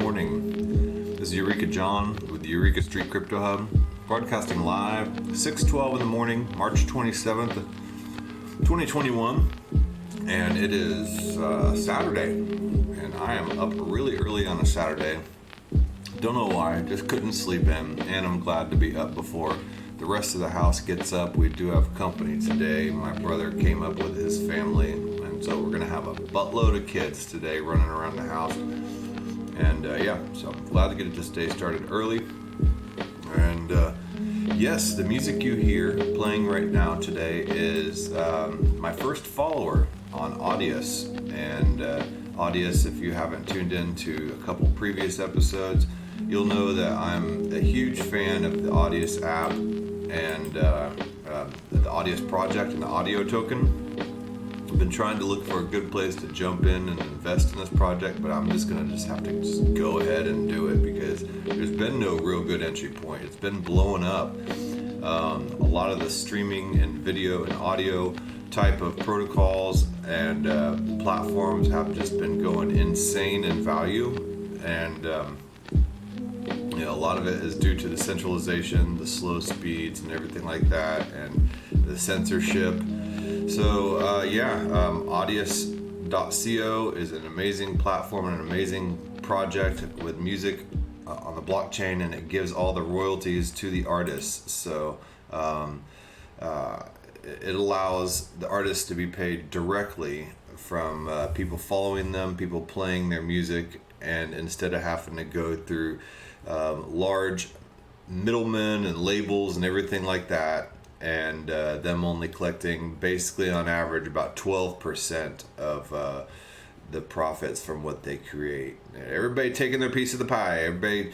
morning. This is Eureka John with the Eureka Street Crypto Hub, broadcasting live 6:12 in the morning, March 27th, 2021, and it is Saturday, and I am up really early on a Saturday. Don't know why, just couldn't sleep in, and I'm glad to be up before the rest of the house gets up. We do have company today. My brother came up with his family, and so we're gonna have a buttload of kids today running around the house. And so I'm glad to get this day started early. And yes, the music you hear playing right now today is my first follower on Audius. And Audius, if you haven't tuned in to a couple previous episodes, you'll know that I'm a huge fan of the Audius app and the Audius project and the audio token. I've been trying to look for a good place to jump in and invest in this project, but I'm just gonna have to go ahead and do it because there's been no real good entry point. It's been blowing up. A lot of the streaming and video and audio type of protocols and platforms have just been going insane in value, and a lot of it is due to the centralization, the slow speeds and everything like that, and the censorship. So Audius.co is an amazing platform and an amazing project with music on the blockchain, and it gives all the royalties to the artists. So it allows the artists to be paid directly from people following them, people playing their music, and instead of having to go through large middlemen and labels and everything like that, and them only collecting basically on average about 12% of the profits from what they create. Everybody taking their piece of the pie. Everybody,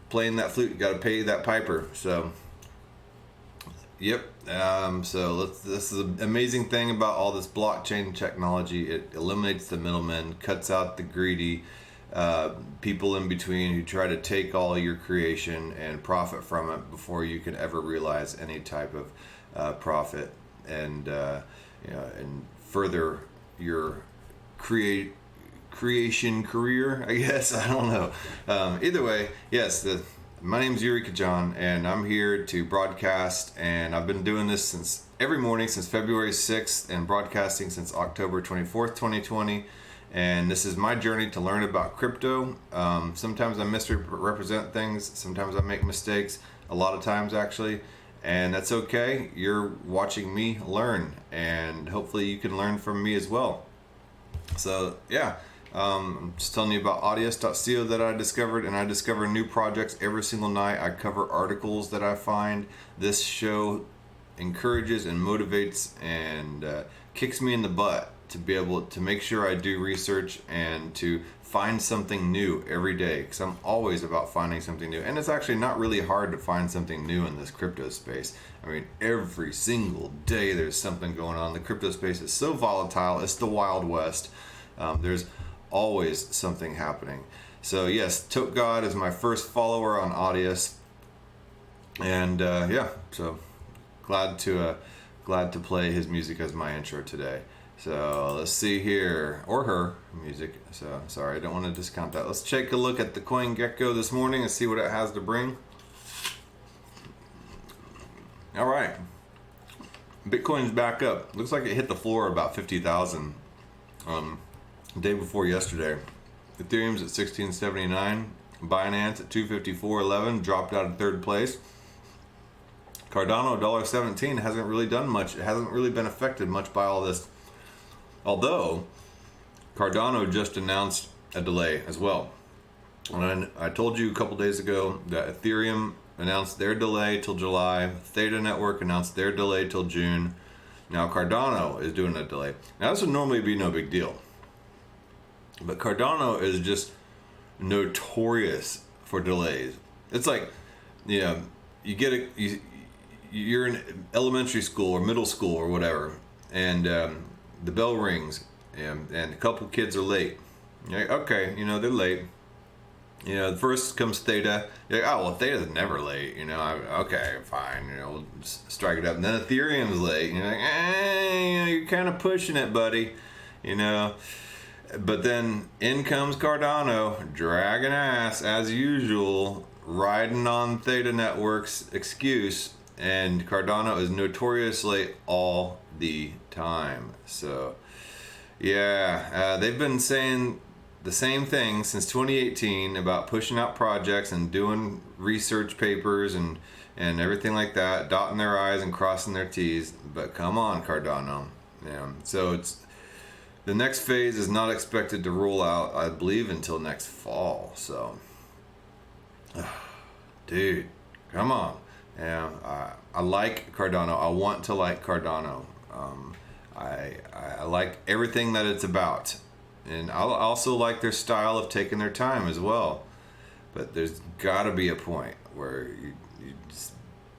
playing that flute, you got to pay that piper. So, yep. This is an amazing thing about all this blockchain technology. It eliminates the middlemen, cuts out the greedy people in between who try to take all your creation and profit from it before you can ever realize any type of profit and further your creation career, I guess. I don't know. Either way, yes, my name's Eureka John, and I'm here to broadcast, and I've been doing this every morning since February 6th and broadcasting since October 24th, 2020. And this is my journey to learn about crypto. Sometimes I misrepresent things. Sometimes I make mistakes. A lot of times, actually. And that's okay. You're watching me learn. And hopefully you can learn from me as well. So, I'm just telling you about Audius.co that I discovered. And I discover new projects every single night. I cover articles that I find. This show encourages and motivates and kicks me in the butt to be able to make sure I do research and to find something new every day, because I'm always about finding something new. And it's actually not really hard to find something new in this crypto space. I mean, every single day there's something going on. The crypto space is so volatile. It's the Wild West. There's always something happening. So yes, Tote God is my first follower on Audius. And so glad to play his music as my intro today. So let's see here, or her music. So sorry, I don't want to discount that. Let's take a look at the CoinGecko this morning and see what it has to bring. All right, Bitcoin's back up. Looks like it hit the floor about 50,000 the day before yesterday. Ethereum's at 1679. Binance at 254.11, dropped out of third place. Cardano $1.17 hasn't really done much. It hasn't really been affected much by all this. Although, Cardano just announced a delay as well. And I told you a couple days ago that Ethereum announced their delay till July. Theta Network announced their delay till June. Now Cardano is doing a delay. Now this would normally be no big deal. But Cardano is just notorious for delays. It's like, you're in elementary school or middle school or whatever, and the bell rings, and a couple kids are late. You're like, okay, they're late. First comes Theta. You're like, oh, well, Theta's never late. Okay, fine. We'll just strike it up. And then Ethereum's late. And you're like, you're kind of pushing it, buddy. But then in comes Cardano, dragging ass as usual, riding on Theta Network's excuse, and Cardano is notoriously all the time. So, yeah, they've been saying the same thing since 2018 about pushing out projects and doing research papers and everything like that, dotting their I's and crossing their T's. But come on, Cardano. Yeah. So the next phase is not expected to roll out, I believe, until next fall. So, dude, come on. Yeah, I like Cardano. I want to like Cardano. I like everything that it's about. And I also like their style of taking their time as well. But there's got to be a point where you just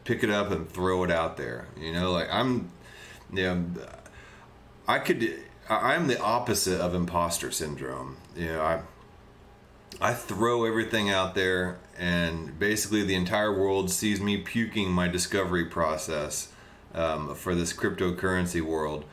pick it up and throw it out there. Like I'm the opposite of imposter syndrome. I throw everything out there, and basically the entire world sees me puking my discovery process for this cryptocurrency world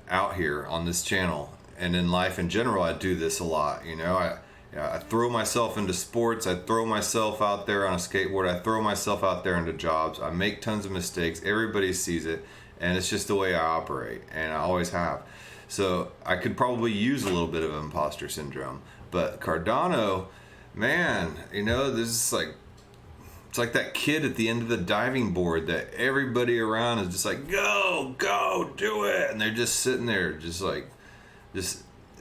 out here on this channel. And in life in general, I do this a lot. I throw myself into sports. I throw myself out there on a skateboard. I throw myself out there into jobs. I make tons of mistakes. Everybody sees it, and it's just the way I operate, and I always have. So I could probably use a little bit of imposter syndrome. But Cardano, man, this is like, it's like that kid at the end of the diving board that everybody around is just like, go, do it. And they're just sitting there, just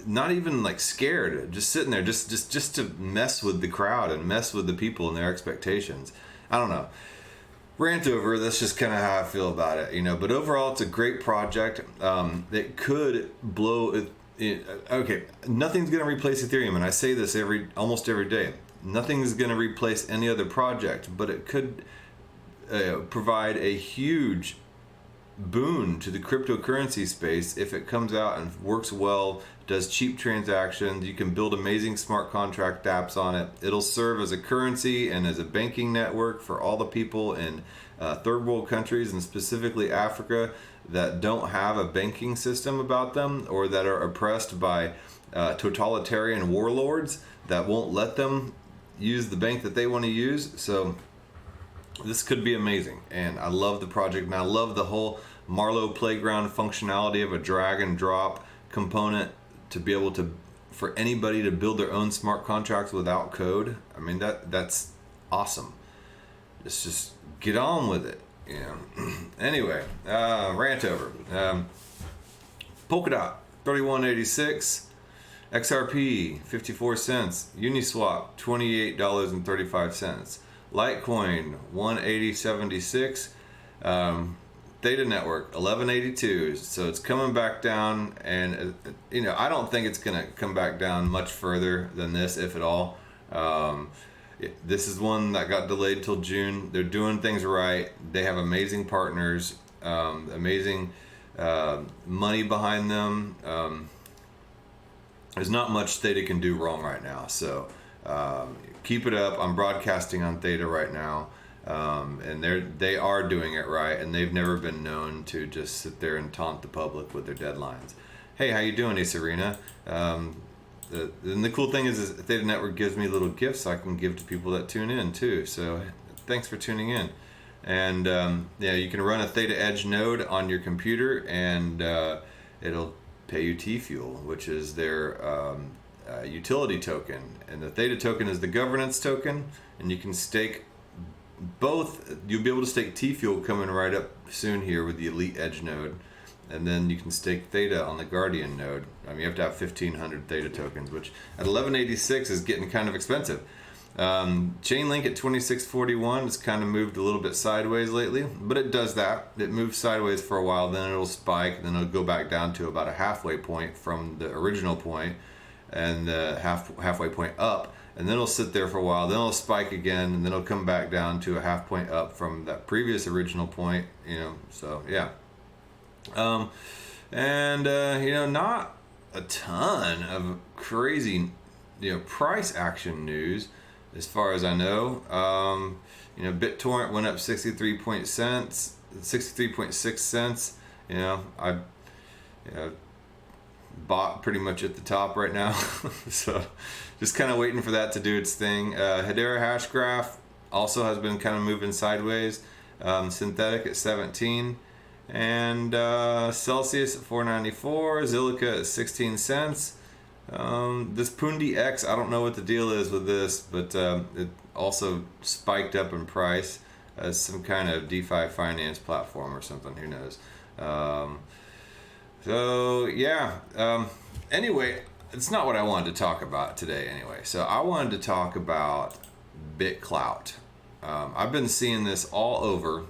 not even like scared, just sitting there, just to mess with the crowd and mess with the people and their expectations. I don't know. Rant over. That's just kind of how I feel about it, But overall, it's a great project. That could blow. Okay, nothing's going to replace Ethereum, and I say this almost every day. Nothing's going to replace any other project, but it could provide a huge boon to the cryptocurrency space if it comes out and works well, does cheap transactions. You can build amazing smart contract apps on it. It'll serve as a currency and as a banking network for all the people in third world countries, and specifically Africa, that don't have a banking system about them, or that are oppressed by totalitarian warlords that won't let them use the bank that they want to use. So this could be amazing, and I love the project, and I love the whole Marlowe playground functionality of a drag and drop component to be able to, for anybody to build their own smart contracts without code. I mean, that's awesome. Let's just get on with it. Anyway, rant over. Polkadot 31.86, XRP 54 cents, Uniswap $28.35, Litecoin 180.76, Theta Network 11.82. So it's coming back down, and I don't think it's gonna come back down much further than this, if at all. This is one that got delayed till June. They're doing things right. They have amazing partners, amazing money behind them. There's not much Theta can do wrong right now. So keep it up. I'm broadcasting on Theta right now, and they are doing it right, and they've never been known to just sit there and taunt the public with their deadlines. Hey, how you doing, Isarina? And the cool thing is Theta Network gives me little gifts I can give to people that tune in too. So thanks for tuning in. And you can run a Theta Edge node on your computer, and it'll pay you T-Fuel, which is their utility token. And the Theta token is the governance token, and you can stake both. You'll be able to stake T-Fuel coming right up soon here with the Elite Edge node. And then you can stake Theta on the Guardian node. I mean, you have to have 1,500 Theta tokens, which at 11.86 is getting kind of expensive. Chainlink at 26.41 has kind of moved a little bit sideways lately, but it does that. It moves sideways for a while, then it'll spike, and then it'll go back down to about a halfway point from the original point, and the halfway point up, and then it'll sit there for a while, then it'll spike again, and then it'll come back down to a half point up from that previous original point. So yeah. Not a ton of crazy, price action news as far as I know. BitTorrent went up 63.6 cents. bought pretty much at the top right now. So just kind of waiting for that to do its thing. Hedera hash graph also has been kind of moving sideways. Synthetic at 17. And Celsius at 4.94. Zilliqa at 16 cents. This Pundi X, I don't know what the deal is with this, but it also spiked up in price as some kind of DeFi finance platform or something. Who knows? So yeah. Anyway, it's not what I wanted to talk about today. Anyway, so I wanted to talk about Bitclout. I've been seeing this all over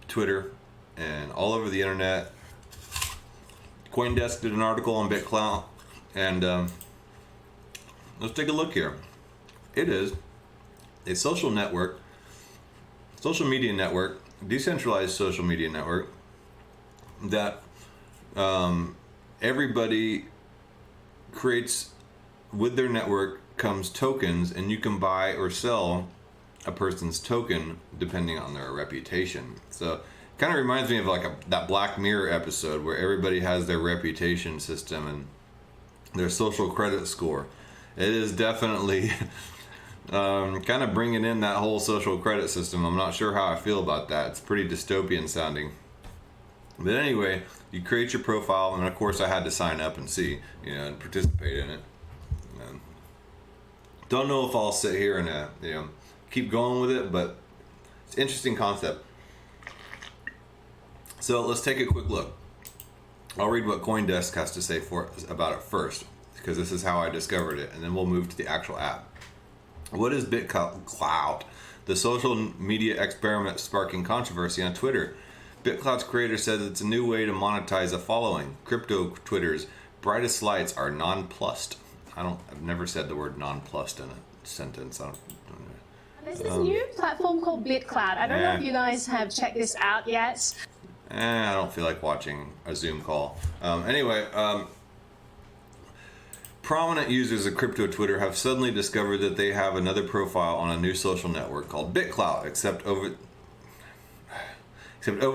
Twitter and all over the internet. CoinDesk did an article on Bitclout, and let's take a look here. It is a social media network, decentralized social media network that everybody creates. With their network comes tokens, and you can buy or sell a person's token depending on their reputation. So it kind of reminds me of like that Black Mirror episode where everybody has their reputation system and their social credit score. It is definitely kind of bringing in that whole social credit system. I'm not sure how I feel about that. It's pretty dystopian sounding. But anyway, you create your profile, and of course I had to sign up and see, and participate in it. Don't know if I'll sit here and keep going with it, but it's an interesting concept. So let's take a quick look. I'll read what CoinDesk has to say about it first, because this is how I discovered it, and then we'll move to the actual app. What is Bitclout? The social media experiment sparking controversy on Twitter. Bitclout's creator says it's a new way to monetize a following. Crypto Twitter's brightest lights are nonplussed. I've never said the word nonplussed in a sentence. There's this new platform called Bitclout. I don't know if you guys have checked this out yet. I don't feel like watching a Zoom call. Prominent users of crypto Twitter have suddenly discovered that they have another profile on a new social network called Bitclout, except over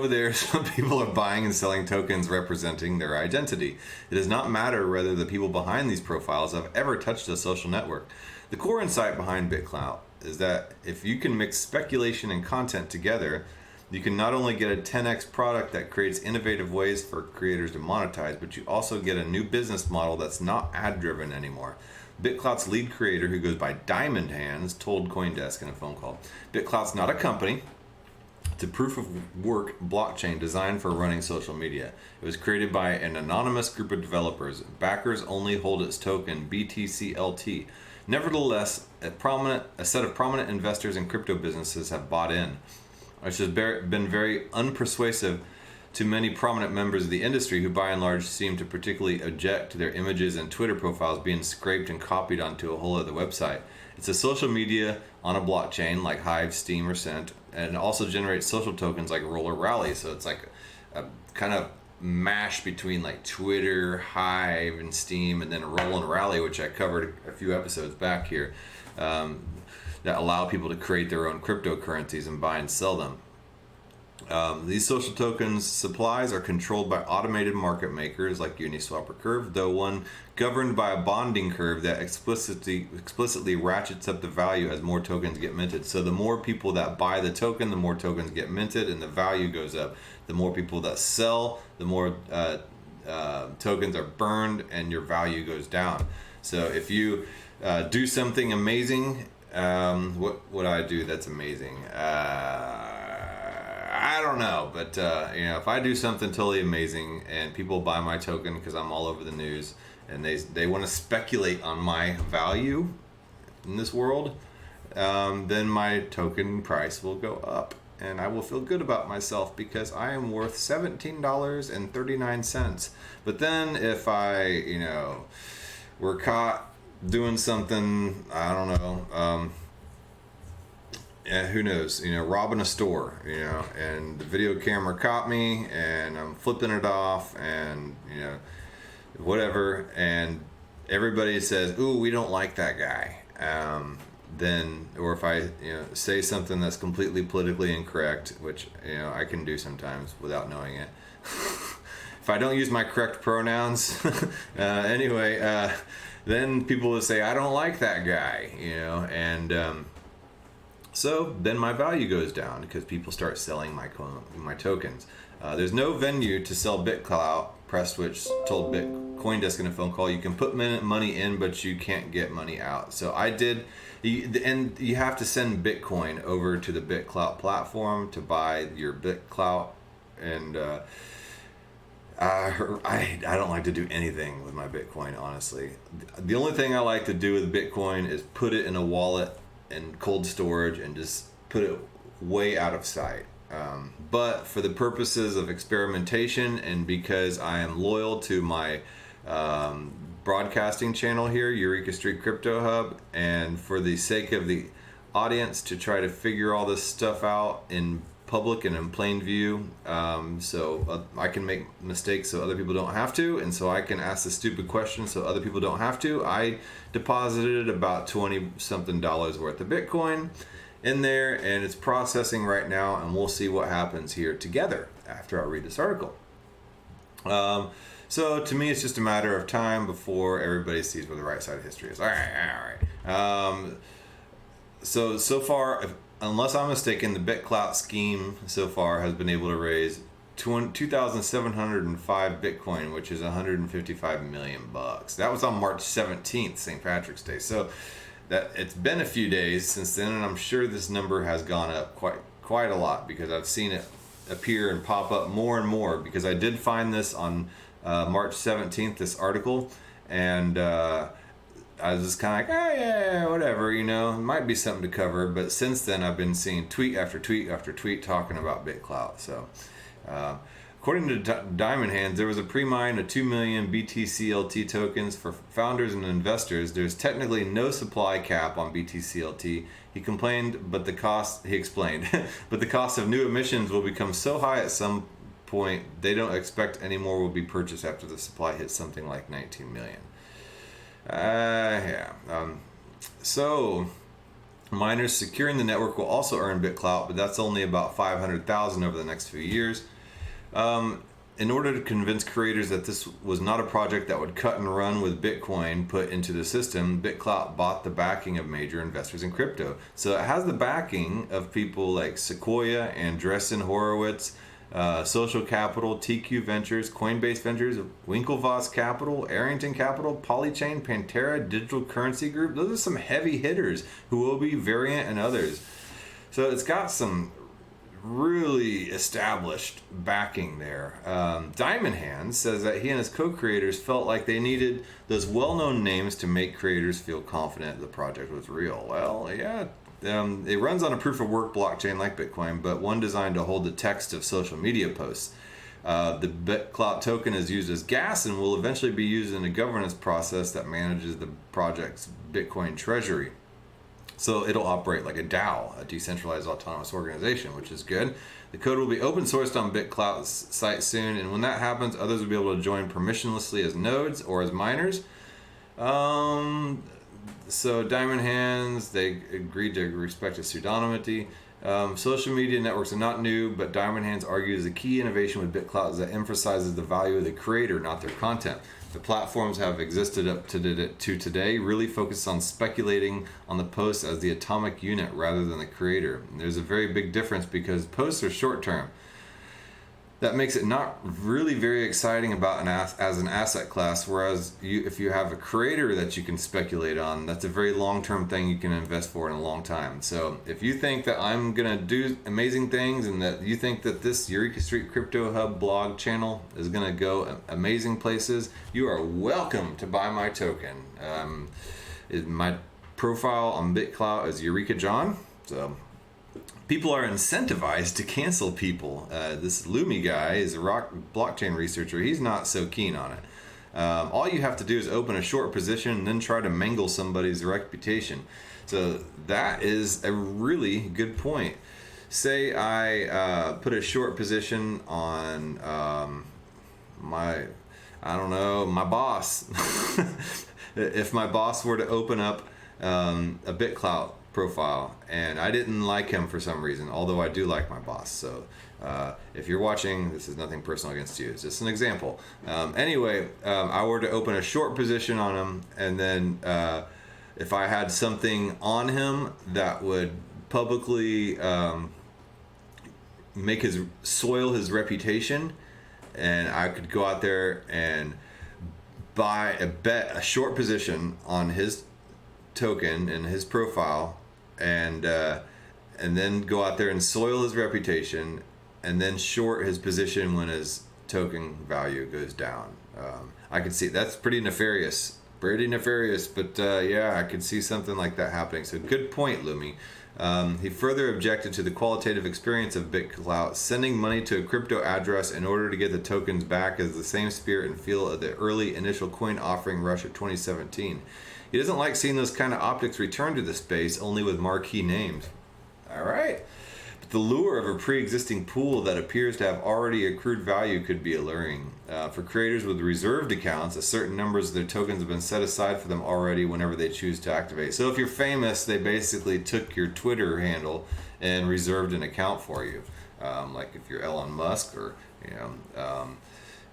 there, some people are buying and selling tokens representing their identity. It does not matter whether the people behind these profiles have ever touched a social network. The core insight behind Bitclout is that if you can mix speculation and content together, you can not only get a 10x product that creates innovative ways for creators to monetize, but you also get a new business model that's not ad-driven anymore. Bitclout's lead creator, who goes by Diamond Hands, told CoinDesk in a phone call, Bitclout's not a company. It's a proof-of-work blockchain designed for running social media. It was created by an anonymous group of developers. Backers only hold its token, BTCLT. Nevertheless, a set of prominent investors in crypto businesses have bought in, which has been very unpersuasive to many prominent members of the industry who by and large seem to particularly object to their images and Twitter profiles being scraped and copied onto a whole other website. It's a social media on a blockchain like Hive, Steam, or Cent, and it also generates social tokens like Roll or Rally. So it's like a kind of mash between like Twitter, Hive, and Steam, and then Roll and Rally, which I covered a few episodes back here, that allow people to create their own cryptocurrencies and buy and sell them. These social tokens supplies are controlled by automated market makers like Uniswap or Curve, though one governed by a bonding curve that explicitly ratchets up the value as more tokens get minted. So the more people that buy the token, the more tokens get minted and the value goes up. The more people that sell, the more tokens are burned and your value goes down. So if you do something amazing, what would I do that's amazing? I don't know, but if I do something totally amazing and people buy my token because I'm all over the news and they want to speculate on my value in this world, then my token price will go up and I will feel good about myself because I am worth $17.39. But then if I, were caught doing something, I don't know, who knows, robbing a store, and the video camera caught me and I'm flipping it off and, whatever, and everybody says, ooh, we don't like that guy. Then, or if I, say something that's completely politically incorrect, which, I can do sometimes without knowing it. if I don't use my correct pronouns, then people will say, I don't like that guy, and so then my value goes down because people start selling my tokens. There's no venue to sell Bitclout. Prestwich told CoinDesk in a phone call, you can put money in, but you can't get money out. So I did, and you have to send Bitcoin over to the Bitclout platform to buy your Bitclout, and I don't like to do anything with my Bitcoin, honestly. The only thing I like to do with Bitcoin is put it in a wallet and cold storage and just put it way out of sight. But for the purposes of experimentation and because I am loyal to my broadcasting channel here, Eureka Street Crypto Hub, and for the sake of the audience to try to figure all this stuff out in public and in plain view, so I can make mistakes so other people don't have to, and so I can ask the stupid questions so other people don't have to, I deposited about $20 something worth of Bitcoin in there, and it's processing right now, and we'll see what happens here together after I read this article. So to me, it's just a matter of time before everybody sees where the right side of history is. All right. So far, unless I'm mistaken, the Bitclout scheme so far has been able to raise 2,705 Bitcoin, which is 155 million bucks. That was on March 17th, St. Patrick's Day. So that it's been a few days since then, and I'm sure this number has gone up quite a lot because I've seen it appear and pop up more and more, because I did find this on March 17th, this article, and I was just kind of like, oh yeah, whatever, it might be something to cover. But since then, I've been seeing tweet after tweet after tweet talking about Bitclout. So according to Diamond Hands, there was a pre-mine of 2 million BTCLT tokens for founders and investors. There's technically no supply cap on BTCLT. He explained, but the cost of new emissions will become so high at some point, they don't expect any more will be purchased after the supply hits something like 19 million. So miners securing the network will also earn Bitclout, but that's only about 500,000 over the next few years. In order to convince creators that this was not a project that would cut and run with Bitcoin put into the system, Bitclout bought the backing of major investors in crypto. So it has the backing of people like Sequoia, Andreessen Horowitz, Social Capital, TQ Ventures, Coinbase Ventures, Winklevoss Capital, Arrington Capital, Polychain, Pantera, Digital Currency Group. Those are some heavy hitters, who will be Variant and others. So it's got some really established backing there. Diamond Hands says that he and his co-creators felt like they needed those well-known names to make creators feel confident the project was real. Well, yeah. It runs on a proof-of-work blockchain like Bitcoin, but one designed to hold the text of social media posts. The Bitclout token is used as gas and will eventually be used in a governance process that manages the project's Bitcoin treasury. So it'll operate like a DAO, a decentralized autonomous organization, which is good. The code will be open sourced on Bitclout's site soon, and when that happens, others will be able to join permissionlessly as nodes or as miners. So Diamond Hands, they agreed to respect its pseudonymity. Social media networks are not new, but Diamond Hands argues the key innovation with Bitclout is that emphasizes the value of the creator, not their content. The platforms have existed up to today, really focused on speculating on the post as the atomic unit rather than the creator. And there's a very big difference because posts are short term. That makes it not really very exciting about as an asset class, whereas if you have a creator that you can speculate on, that's a very long-term thing you can invest for in a long time. So if you think that I'm going to do amazing things and that you think that this Eureka Street Crypto Hub blog channel is going to go amazing places, you are welcome to buy my token. My profile on Bitclout is Eureka John. So people are incentivized to cancel people. This Lumi guy is a blockchain researcher. He's not so keen on it. All you have to do is open a short position and then try to mangle somebody's reputation. So that is a really good point. Say I put a short position on my boss. If my boss were to open up a Bitclout profile, and I didn't like him for some reason, although I do like my boss. So if you're watching, this is nothing personal against you. It's just an example. Anyway, I were to open a short position on him, and then if I had something on him that would publicly soil his reputation, and I could go out there and buy a short position on his token and his profile, and then go out there and soil his reputation, and then short his position when his token value goes down. I could see that's pretty nefarious, but yeah, I could see something like that happening. So good point, Lumi. He further objected to the qualitative experience of Bitclout. Sending money to a crypto address in order to get the tokens back is the same spirit and feel of the early initial coin offering rush of 2017. He doesn't like seeing those kind of optics return to the space, only with marquee names. All right. But the lure of a pre-existing pool that appears to have already accrued value could be alluring. For creators with reserved accounts, a certain numbers of their tokens have been set aside for them already whenever they choose to activate. So if you're famous, they basically took your Twitter handle and reserved an account for you. Like if you're Elon Musk or,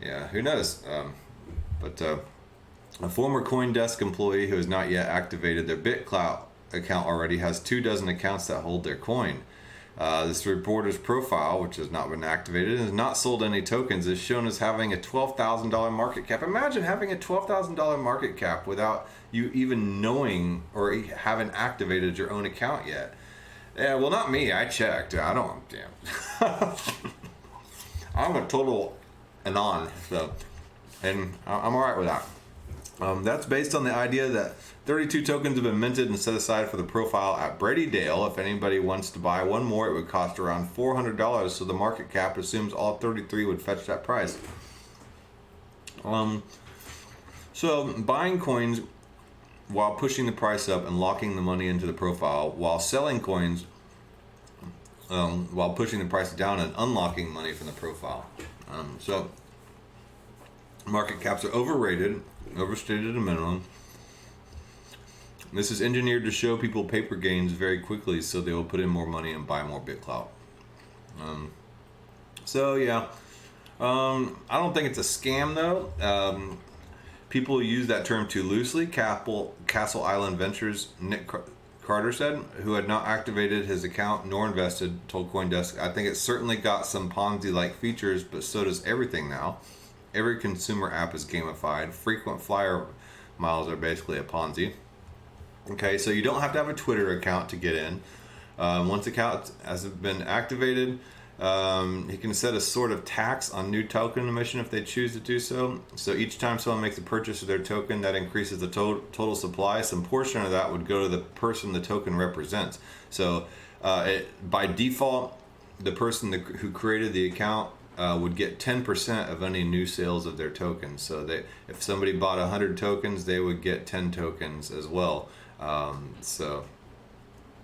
yeah, who knows? But a former CoinDesk employee who has not yet activated their Bitclout account already has 24 accounts that hold their coin. This reporter's profile, which has not been activated and has not sold any tokens, is shown as having a $12,000 market cap. Imagine having a $12,000 market cap without you even knowing or having activated your own account yet. Yeah, well, not me. I checked. I don't. Damn. I'm a total anon, so, and I'm all right with that. That's based on the idea that 32 tokens have been minted and set aside for the profile at Brady Dale. If anybody wants to buy one more, it would cost around $400, so the market cap assumes all 33 would fetch that price. So buying coins while pushing the price up and locking the money into the profile, while selling coins while pushing the price down and unlocking money from the profile. So market caps are overrated, overstated at a minimum. This is engineered to show people paper gains very quickly, so they will put in more money and buy more Bitclout. So yeah, I don't think it's a scam though. People use that term too loosely. Castle Island Ventures, Nick Carter said, who had not activated his account nor invested, told CoinDesk, "I think it's certainly got some Ponzi-like features, but so does everything now. Every consumer app is gamified. Frequent flyer miles are basically a Ponzi." Okay, so you don't have to have a Twitter account to get in. Once account has been activated, he can set a sort of tax on new token emission if they choose to do so. So each time someone makes a purchase of their token, that increases the total supply. Some portion of that would go to the person the token represents. So by default, the person who created the account would get 10% of any new sales of their tokens. So if somebody bought 100 tokens, they would get 10 tokens as well.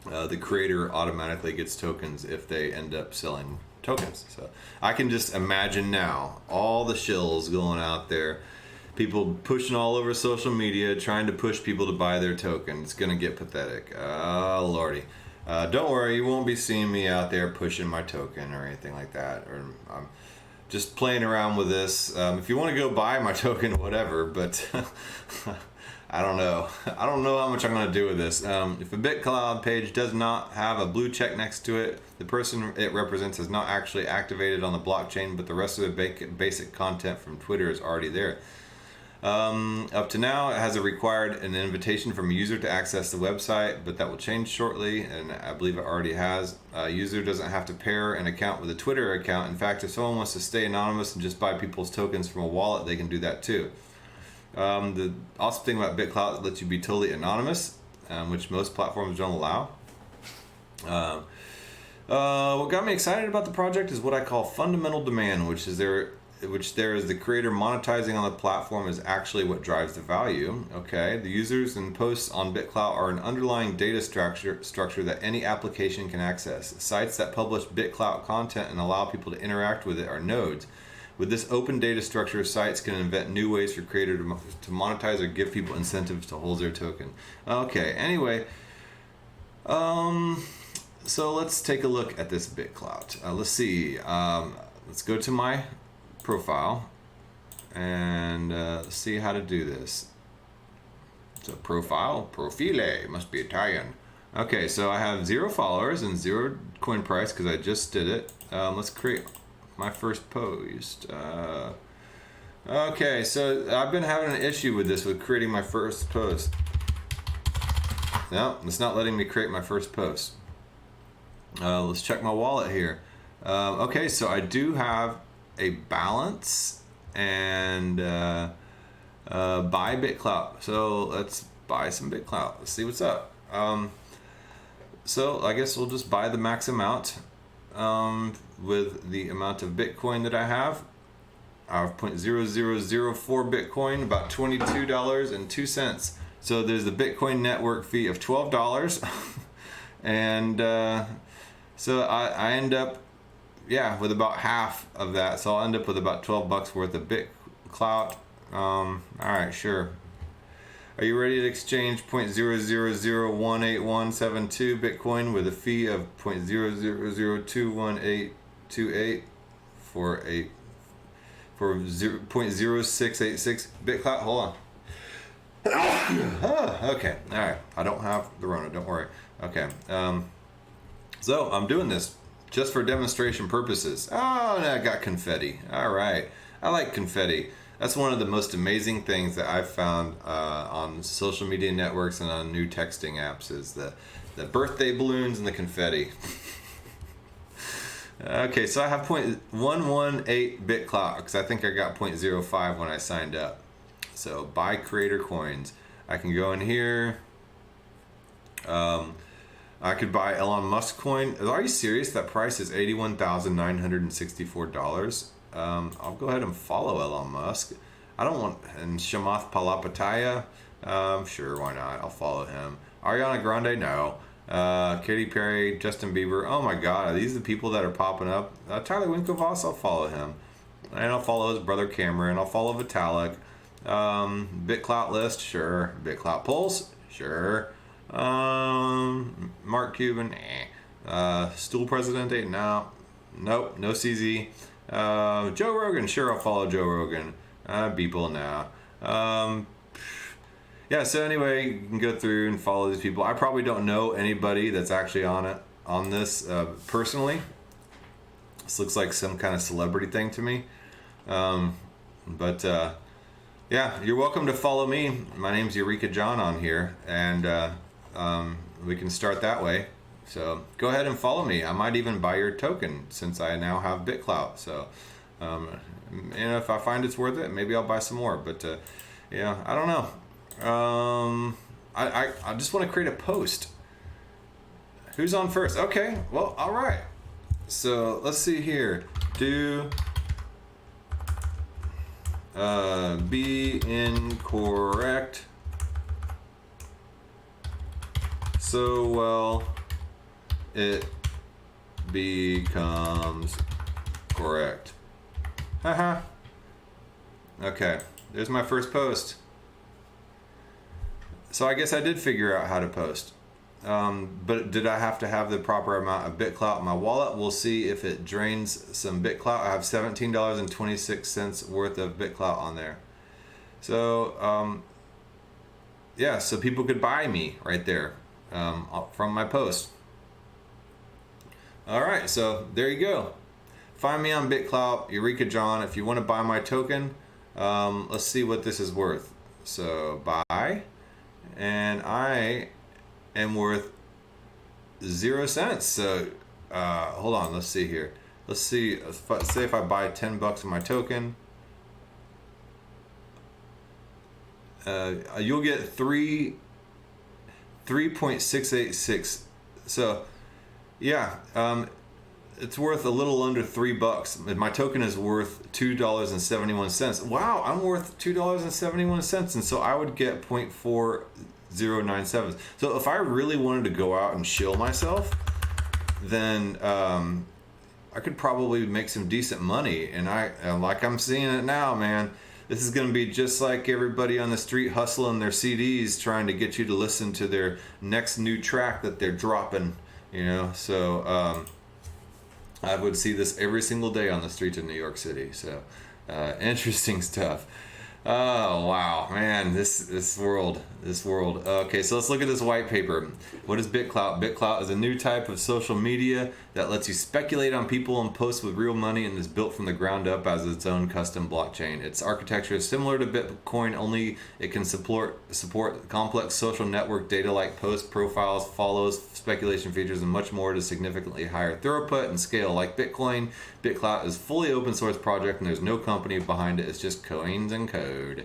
The creator automatically gets tokens if they end up selling tokens. So I can just imagine now all the shills going out there, people pushing all over social media, trying to push people to buy their token. It's going to get pathetic. Oh, Lordy. Don't worry, you won't be seeing me out there pushing my token or anything like that. Or I'm just playing around with this. If you want to go buy my token, whatever, but I don't know. I don't know how much I'm going to do with this. If a Bitclout page does not have a blue check next to it, the person it represents is not actually activated on the blockchain, but the rest of the basic content from Twitter is already there. Up to now, it has required an invitation from a user to access the website, but that will change shortly, and I believe it already has. A user doesn't have to pair an account with a Twitter account. In fact, if someone wants to stay anonymous and just buy people's tokens from a wallet, they can do that too. The awesome thing about Bitclout lets you be totally anonymous, which most platforms don't allow. What got me excited about the project is what I call fundamental demand, which there is the creator monetizing on the platform is actually what drives the value. Okay, the users and posts on Bitclout are an underlying data structure that any application can access. Sites that publish Bitclout content and allow people to interact with it are nodes. With this open data structure, sites can invent new ways for creators to monetize or give people incentives to hold their token. Okay, anyway, So let's take a look at this Bitclout. Let's see. Let's go to my profile and see how to do this. So profile, must be Italian. Okay, so I have 0 followers and 0 coin price because I just did it. Let's create my first post. Okay, so I've been having an issue with this, with creating my first post. No, it's not letting me create my first post. Let's check my wallet here. Okay, so I do have a balance and buy Bitclout. So let's buy some Bitclout. Let's see what's up. So I guess we'll just buy the max amount with the amount of Bitcoin that I have. I have 0.0004 Bitcoin, about $22.02. So there's the Bitcoin network fee of $12. And so I end up, with about half of that. So I'll end up with about $12 worth of Bitclout. All right, sure. Are you ready to exchange 0.0001871 Bitcoin with a fee of 0.000218828 for 0.0686 Bitclout? Hold on. Okay, all right. I don't have the Rona, don't worry. Okay, so I'm doing this just for demonstration purposes. Oh, and I got confetti. All right, I like confetti. That's one of the most amazing things that I've found on social media networks and on new texting apps is the birthday balloons and the confetti. Okay, so I have 0.118 Bitclout because I think I got 0.05 when I signed up. So buy creator coins. I can go in here. I could buy Elon Musk coin. Are you serious? That price is $81,964. I'll go ahead and follow Elon Musk. I don't want, and Shamath Palapataya. Sure, why not? I'll follow him. Ariana Grande, no. Katy Perry, Justin Bieber. Oh my God, are these the people that are popping up? Tyler Winklevoss, I'll follow him. And I'll follow his brother Cameron. I'll follow Vitalik. Bitclout list, sure. Bitclout Pulse, sure. Mark Cuban, Stool Presidente, no. Nope, no CZ. Joe Rogan, sure, I'll follow Joe Rogan. Beeple now. Yeah, so anyway, you can go through and follow these people. I probably don't know anybody that's actually on this personally. This looks like some kind of celebrity thing to me. But yeah, you're welcome to follow me. My name's Eureka John on here, and we can start that way. So go ahead and follow me. I might even buy your token since I now have Bitclout. So, if I find it's worth it, maybe I'll buy some more. But yeah, I don't know. I just want to create a post. Who's on first? Okay, well, all right. So let's see here. Do be incorrect. So well, it becomes correct. Haha. Okay, there's my first post. So I guess I did figure out how to post. But did I have to have the proper amount of Bitclout in my wallet? We'll see if it drains some Bitclout. I have $17.26 worth of Bitclout on there. So, yeah, so people could buy me right there from my post. All right, so there you go. Find me on Bitclout, Eureka John. If you want to buy my token, let's see what this is worth. So buy, and I am worth 0 cents. So hold on, let's see here. Let's see. Say if I buy $10 of my token, you'll get 3.686. So yeah, it's worth a little under $3. My token is worth $2.71. Wow, I'm worth $2.71, and so I would get 0.4097. So if I really wanted to go out and shill myself, then I could probably make some decent money. And like I'm seeing it now, man. this is going to be just like everybody on the street hustling their CDs, trying to get you to listen to their next new track that they're dropping. So I would see this every single day on the streets of New York City. So interesting stuff. Oh wow, man, this world. Okay, so let's look at this white paper. What is Bitclout? Bitclout is a new type of social media that lets you speculate on people and post with real money, and is built from the ground up as its own custom blockchain. Its architecture is similar to Bitcoin, only it can support complex social network data like posts, profiles, follows, speculation features, and much more to significantly higher throughput and scale. Like Bitcoin, Bitclout is a fully open source project, and there's no company behind it. It's just coins and code.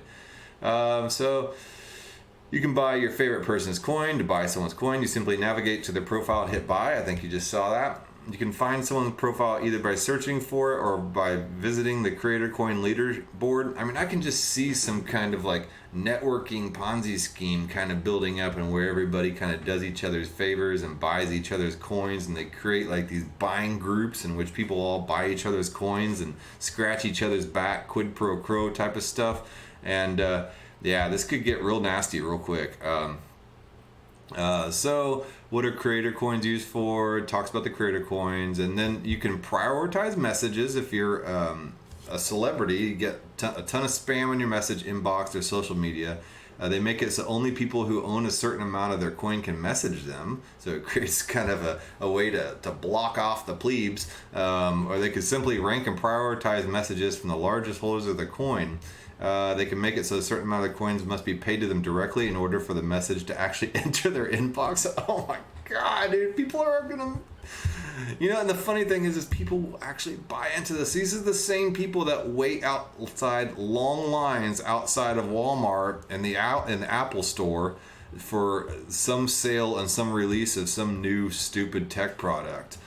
So you can buy your favorite person's coin. To buy someone's coin, you simply navigate to their profile and hit buy. I think you just saw that. You can find someone's profile either by searching for it or by visiting the Creator Coin leaderboard. I mean, I can just see some kind of like networking Ponzi scheme kind of building up, and where everybody kind of does each other's favors and buys each other's coins, and they create like these buying groups in which people all buy each other's coins and scratch each other's back, quid pro quo type of stuff. And yeah, this could get real nasty real quick. So what are creator coins used for? It talks about the creator coins, and then you can prioritize messages. If you're a celebrity, you get a ton of spam in your message inbox or social media. They make it so only people who own a certain amount of their coin can message them. So it creates kind of a way to block off the plebes. Or they could simply rank and prioritize messages from the largest holders of the coin. They can make it so a certain amount of the coins must be paid to them directly in order for the message to actually enter their inbox. Oh my god, dude, people are gonna... and the funny thing is people actually buy into this. These are the same people that wait outside long lines outside of Walmart and the Apple store for some sale and some release of some new stupid tech product.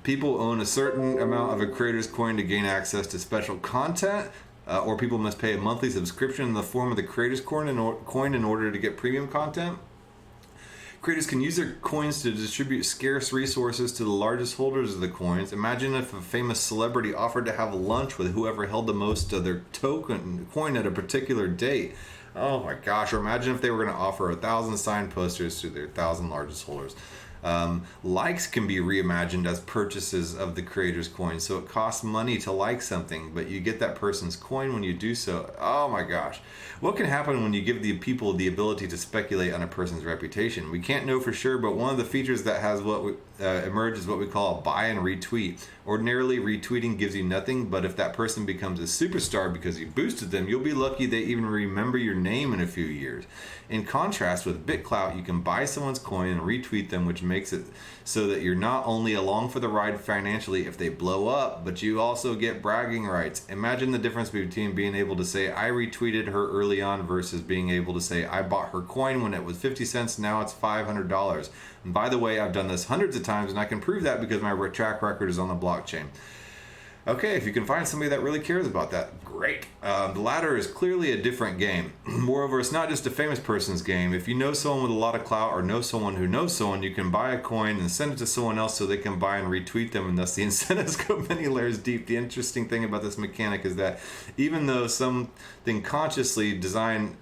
People own a certain amount of a creator's coin to gain access to special content. Or people must pay a monthly subscription in the form of the creator's coin in order to get premium content. Creators can use their coins to distribute scarce resources to the largest holders of the coins. Imagine if a famous celebrity offered to have lunch with whoever held the most of their coin at a particular date. Oh my gosh, or imagine if they were going to offer 1,000 signed posters to their 1,000 largest holders. Likes can be reimagined as purchases of the creator's coin, so it costs money to like something, but you get that person's coin when you do so. Oh my gosh, what can happen when you give the people the ability to speculate on a person's reputation? We can't know for sure, but one of the features that has emerged is what we call a buy and retweet. Ordinarily, retweeting gives you nothing, but if that person becomes a superstar because you boosted them, you'll be lucky they even remember your name in a few years. In contrast, with Bitclout, you can buy someone's coin and retweet them, which makes it so that you're not only along for the ride financially if they blow up, but you also get bragging rights. Imagine the difference between being able to say, I retweeted her early on, versus being able to say, I bought her coin when it was 50 cents, now it's $500. And by the way, I've done this hundreds of times, and I can prove that because my track record is on the blockchain. Okay, if you can find somebody that really cares about that, great. The latter is clearly a different game. Moreover, it's not just a famous person's game. If you know someone with a lot of clout, or know someone who knows someone, you can buy a coin and send it to someone else so they can buy and retweet them, and thus the incentives go many layers deep. The interesting thing about this mechanic is that even though something consciously designed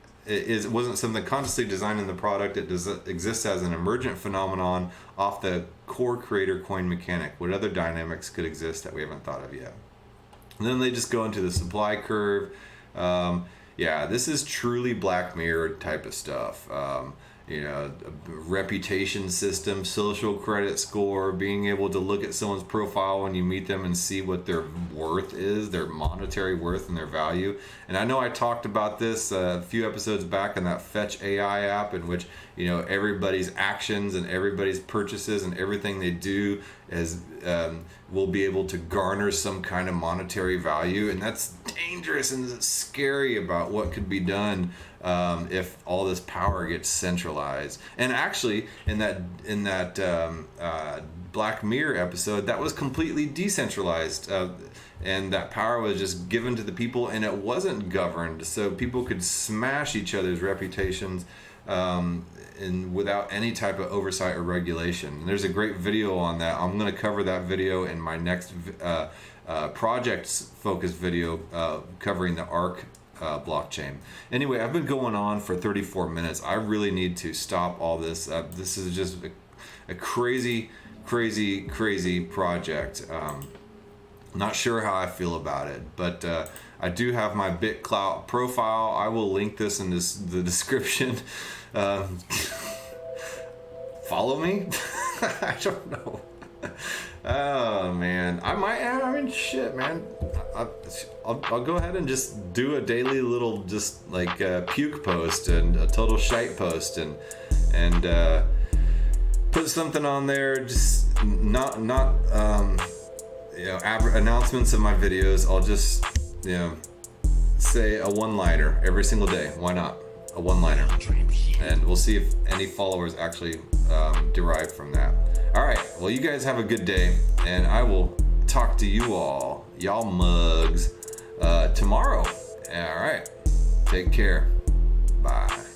wasn't something consciously designed in the product, it exists as an emergent phenomenon off the core creator coin mechanic. What other dynamics could exist that we haven't thought of yet? And then they just go into the supply curve. Yeah, this is truly Black Mirror type of stuff. Reputation system, social credit score, being able to look at someone's profile when you meet them and see what their worth is, their monetary worth and their value. And I know I talked about this a few episodes back in that Fetch AI app, in which everybody's actions and everybody's purchases and everything they do will be able to garner some kind of monetary value, and that's dangerous and it's scary about what could be done if all this power gets centralized. And actually, in that Black Mirror episode, that was completely decentralized, and that power was just given to the people, and it wasn't governed, so people could smash each other's reputations and without any type of oversight or regulation. And there's a great video on that. I'm going to cover that video in my next project focused video covering the ARC blockchain. Anyway, I've been going on for 34 minutes. I really need to stop all this. This is just a crazy project. Not sure how I feel about it, but I do have my Bitclout profile. I will link this in the description. Follow me? I don't know. Oh man, I might. I mean, shit, man. I'll go ahead and just do a daily little, just like puke post and a total shite post, and put something on there. Just not announcements of my videos. I'll just say a one-liner every single day. Why not? A one-liner, and we'll see if any followers actually derive from that. All right, well, you guys have a good day, and I will talk to you all, y'all mugs, tomorrow. All right, take care. Bye.